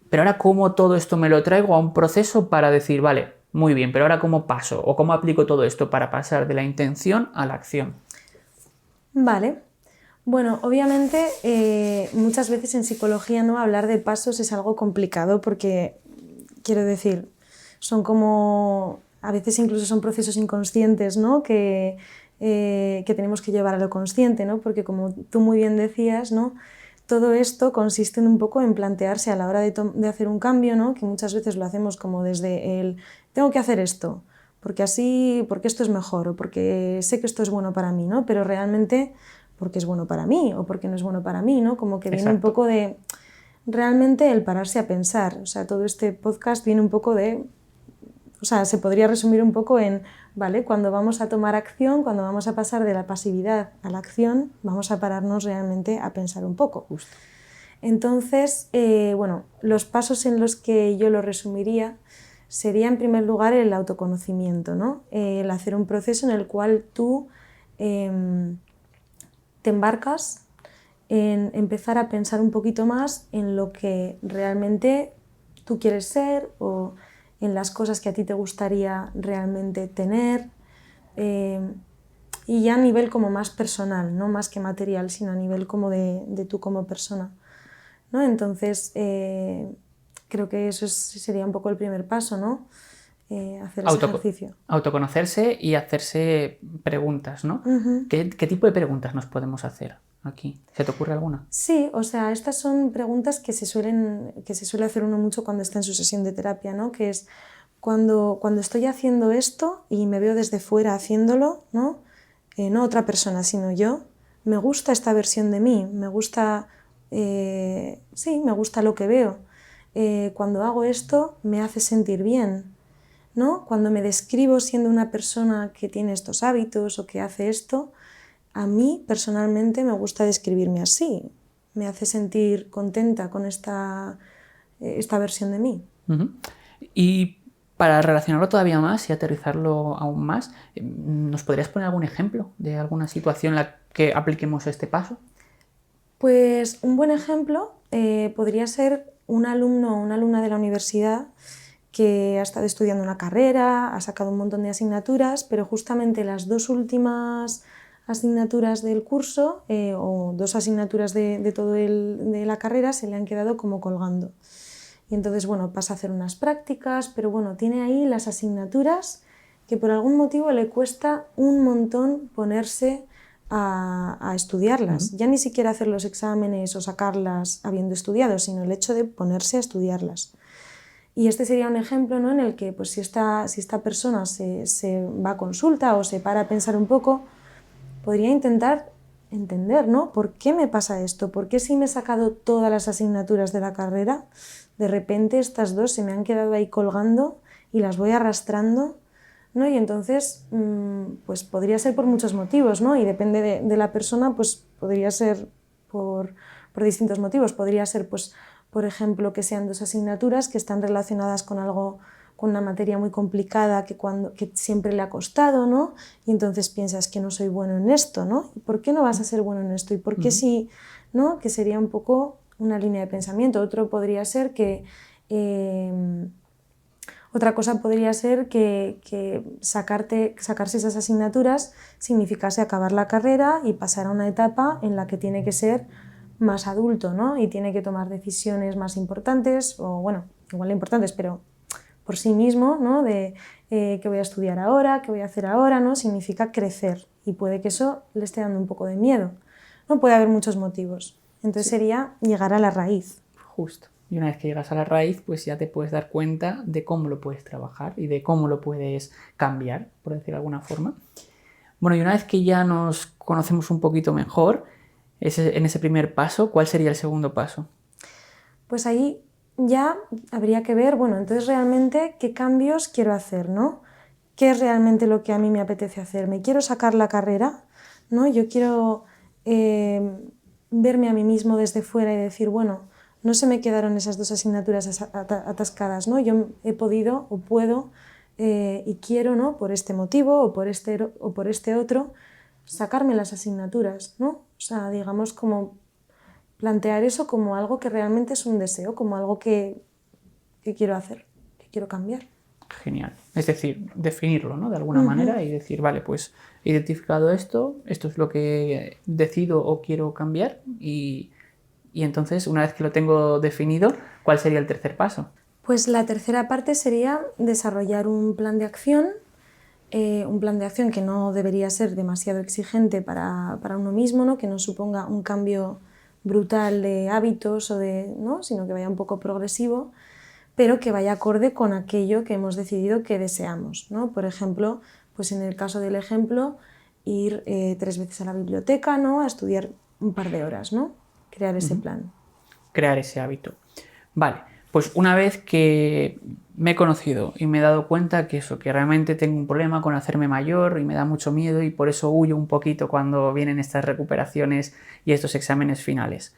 pero ahora cómo todo esto me lo traigo a un proceso para decir, vale, muy bien, pero ahora cómo paso o cómo aplico todo esto para pasar de la intención a la acción. Vale. Bueno, obviamente muchas veces en psicología, ¿no?, hablar de pasos es algo complicado porque, quiero decir, son como, a veces incluso son procesos inconscientes, ¿no?, que tenemos que llevar a lo consciente, ¿no?, porque como tú muy bien decías, ¿no?, todo esto consiste en un poco en plantearse a la hora de hacer un cambio, ¿no?, que muchas veces lo hacemos como desde el tengo que hacer esto, porque así, porque esto es mejor o porque sé que esto es bueno para mí, ¿no?, pero realmente porque es bueno para mí o porque no es bueno para mí, ¿no? Como que viene un poco de realmente el pararse a pensar. O sea, todo este podcast viene un poco de, o sea, se podría resumir un poco en, ¿vale? Cuando vamos a tomar acción, cuando vamos a pasar de la pasividad a la acción, vamos a pararnos realmente a pensar un poco. Justo. Entonces, bueno, los pasos en los que yo lo resumiría sería en primer lugar el autoconocimiento, ¿no? El hacer un proceso en el cual tú te embarcas en empezar a pensar un poquito más en lo que realmente tú quieres ser o en las cosas que a ti te gustaría realmente tener, y ya a nivel como más personal, no más que material, sino a nivel como de tú como persona, ¿no? Entonces, creo que eso sería un poco el primer paso, ¿no? Hacer ese ejercicio. Autoconocerse y hacerse preguntas, ¿no? ¿Qué tipo de preguntas nos podemos hacer aquí? ¿Se te ocurre alguna? Sí, o sea, estas son preguntas que se suele hacer uno mucho cuando está en su sesión de terapia, ¿no? Que es cuando estoy haciendo esto y me veo desde fuera haciéndolo, ¿no? No otra persona, sino yo, me gusta esta versión de mí, me gusta, sí, me gusta lo que veo. Cuando hago esto me hace sentir bien, ¿no? Cuando me describo siendo una persona que tiene estos hábitos o que hace esto, a mí personalmente me gusta describirme así, me hace sentir contenta con esta versión de mí. Y para relacionarlo todavía más y aterrizarlo aún más, ¿nos podrías poner algún ejemplo de alguna situación en la que apliquemos este paso? Pues un buen ejemplo podría ser un alumno o una alumna de la universidad que ha estado estudiando una carrera, ha sacado un montón de asignaturas, pero justamente las dos últimas asignaturas del curso o dos asignaturas de la carrera se le han quedado como colgando. Y entonces, bueno, pasa a hacer unas prácticas, pero bueno, tiene ahí las asignaturas que por algún motivo le cuesta un montón ponerse a estudiarlas. Ya ni siquiera hacer los exámenes o sacarlas habiendo estudiado, sino el hecho de ponerse a estudiarlas. Y este sería un ejemplo, ¿no?, en el que pues, si esta persona se va a consulta o se para a pensar un poco, podría intentar entender, ¿no?, ¿por qué me pasa esto? ¿Por qué si me he sacado todas las asignaturas de la carrera, de repente estas dos se me han quedado ahí colgando y las voy arrastrando, ¿no? Y entonces, pues podría ser por muchos motivos, ¿no? Y depende de la persona, pues podría ser por distintos motivos. Podría ser, pues, por ejemplo, que sean dos asignaturas que están relacionadas con algo, con una materia muy complicada que siempre le ha costado, ¿no? Y entonces piensas que no soy bueno en esto, ¿no? ¿Y por qué no vas a ser bueno en esto? ¿Y por qué sí? ¿No? Que sería un poco una línea de pensamiento. Otro podría ser que otra cosa podría ser que sacarse esas asignaturas significase acabar la carrera y pasar a una etapa en la que tiene que ser más adulto, ¿no? Y tiene que tomar decisiones más importantes, o bueno, igual importantes, pero por sí mismo, ¿no? De qué voy a estudiar ahora, qué voy a hacer ahora, ¿no? Significa crecer y puede que eso le esté dando un poco de miedo. No puede haber muchos motivos. Entonces sería llegar a la raíz. Justo. Y una vez que llegas a la raíz, pues ya te puedes dar cuenta de cómo lo puedes trabajar y de cómo lo puedes cambiar, por decir de alguna forma. Bueno, y una vez que ya nos conocemos un poquito mejor, en ese primer paso, ¿cuál sería el segundo paso? Pues ahí ya habría que ver, bueno, entonces realmente qué cambios quiero hacer, ¿no? ¿Qué es realmente lo que a mí me apetece hacer? ¿Me quiero sacar la carrera? ¿No? Yo quiero verme a mí mismo desde fuera y decir, bueno, no se me quedaron esas dos asignaturas atascadas, ¿no? Yo he podido o puedo y quiero, ¿no?, por este motivo o por este otro, sacarme las asignaturas, ¿no? O sea, digamos como plantear eso como algo que realmente es un deseo, como algo que qué quiero hacer, qué quiero cambiar. Genial. Es decir, definirlo, ¿no? De alguna manera y decir, vale, pues he identificado esto es lo que decido o quiero cambiar y entonces, una vez que lo tengo definido, ¿cuál sería el tercer paso? Pues la tercera parte sería desarrollar un plan de acción que no debería ser demasiado exigente para uno mismo, ¿no? Que no suponga un cambio brutal de hábitos ¿no? Sino que vaya un poco progresivo, pero que vaya acorde con aquello que hemos decidido que deseamos, ¿no? Por ejemplo, pues en el caso del ejemplo, ir 3 veces a la biblioteca, ¿no? A estudiar un par de horas, ¿no? Crear ese plan. Crear ese hábito. Vale, pues una vez que me he conocido y me he dado cuenta que realmente tengo un problema con hacerme mayor y me da mucho miedo y por eso huyo un poquito cuando vienen estas recuperaciones y estos exámenes finales.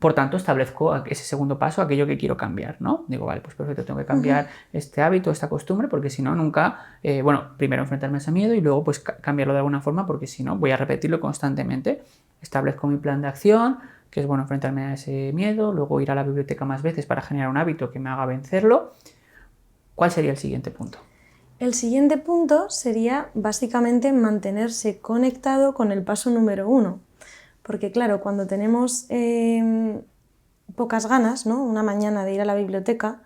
Por tanto, establezco ese segundo paso, aquello que quiero cambiar, ¿no? Digo, vale, pues perfecto, tengo que cambiar este hábito, esta costumbre, porque si no, nunca, primero enfrentarme a ese miedo y luego pues cambiarlo de alguna forma, porque si no, voy a repetirlo constantemente. Establezco mi plan de acción, que es bueno enfrentarme a ese miedo, luego ir a la biblioteca más veces para generar un hábito que me haga vencerlo. ¿Cuál sería el siguiente punto? El siguiente punto sería básicamente mantenerse conectado con el paso número 1. Porque claro, cuando tenemos pocas ganas, ¿no? Una mañana de ir a la biblioteca,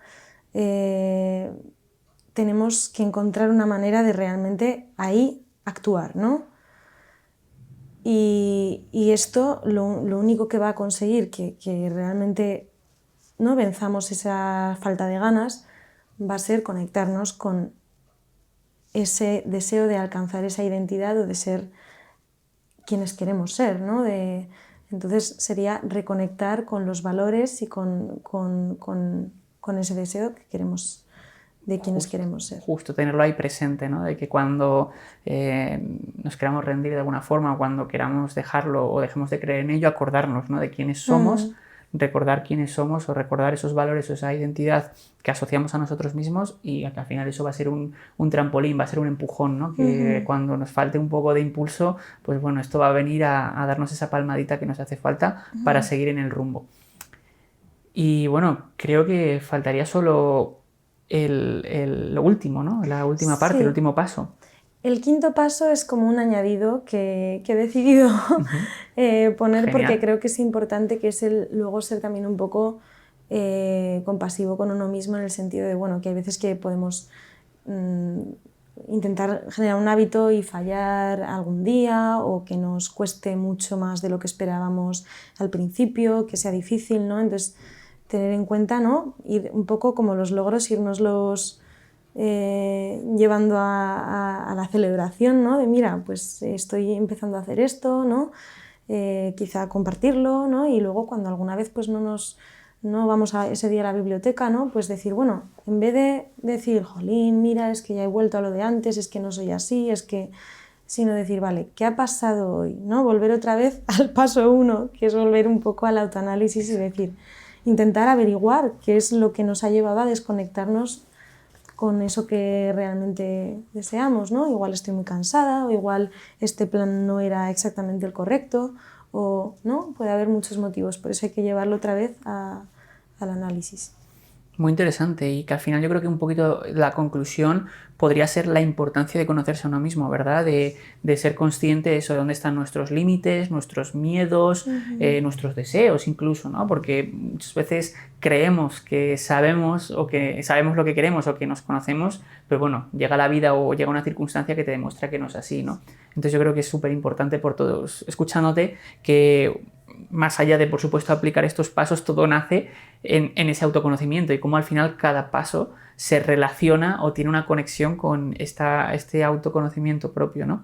tenemos que encontrar una manera de realmente ahí actuar, ¿no? Y esto lo único que va a conseguir que realmente no venzamos esa falta de ganas va a ser conectarnos con ese deseo de alcanzar esa identidad o de ser quienes queremos ser, ¿no? Entonces sería reconectar con los valores y con ese deseo que queremos, de quienes queremos ser. Justo tenerlo ahí presente, ¿no? De que cuando nos queramos rendir de alguna forma o cuando queramos dejarlo o dejemos de creer en ello, acordarnos, ¿no? De quiénes somos, recordar quiénes somos o recordar esos valores o esa identidad que asociamos a nosotros mismos y al final eso va a ser un trampolín, va a ser un empujón, ¿no? Que cuando nos falte un poco de impulso, pues bueno, esto va a venir a darnos esa palmadita que nos hace falta para seguir en el rumbo. Y bueno, creo que faltaría solo lo último, ¿no? La última parte, Sí. el último paso. El quinto paso es como un añadido que he decidido poner. Genial. Porque creo que es importante, que es luego ser también un poco compasivo con uno mismo, en el sentido de, bueno, que hay veces que podemos intentar generar un hábito y fallar algún día, o que nos cueste mucho más de lo que esperábamos al principio, que sea difícil, ¿no? Entonces, tener en cuenta, ¿no? Ir un poco como los logros, irnoslos llevando a la celebración, ¿no? De mira, pues estoy empezando a hacer esto, ¿no? Quizá compartirlo, ¿no? Y luego cuando alguna vez pues no vamos ese día a la biblioteca, ¿no? Pues decir, bueno, en vez de decir, jolín, mira, es que ya he vuelto a lo de antes, es que no soy así, sino decir, vale, ¿qué ha pasado hoy? ¿No? Volver otra vez al paso 1, que es volver un poco al autoanálisis y decir, intentar averiguar qué es lo que nos ha llevado a desconectarnos con eso que realmente deseamos, ¿no? Igual estoy muy cansada, o igual este plan no era exactamente el correcto, o ¿no? Puede haber muchos motivos, por eso hay que llevarlo otra vez al análisis. Muy interesante, y que al final yo creo que un poquito la conclusión podría ser la importancia de conocerse a uno mismo, ¿verdad? De ser consciente de eso, de dónde están nuestros límites, nuestros miedos, nuestros deseos incluso, ¿no? Porque muchas veces creemos que sabemos o que sabemos lo que queremos o que nos conocemos, pero bueno, llega la vida o llega una circunstancia que te demuestra que no es así, ¿no? Entonces yo creo que es súper importante por todos, escuchándote, que más allá de, por supuesto, aplicar estos pasos, todo nace en ese autoconocimiento y cómo al final cada paso se relaciona o tiene una conexión con este autoconocimiento propio, ¿no?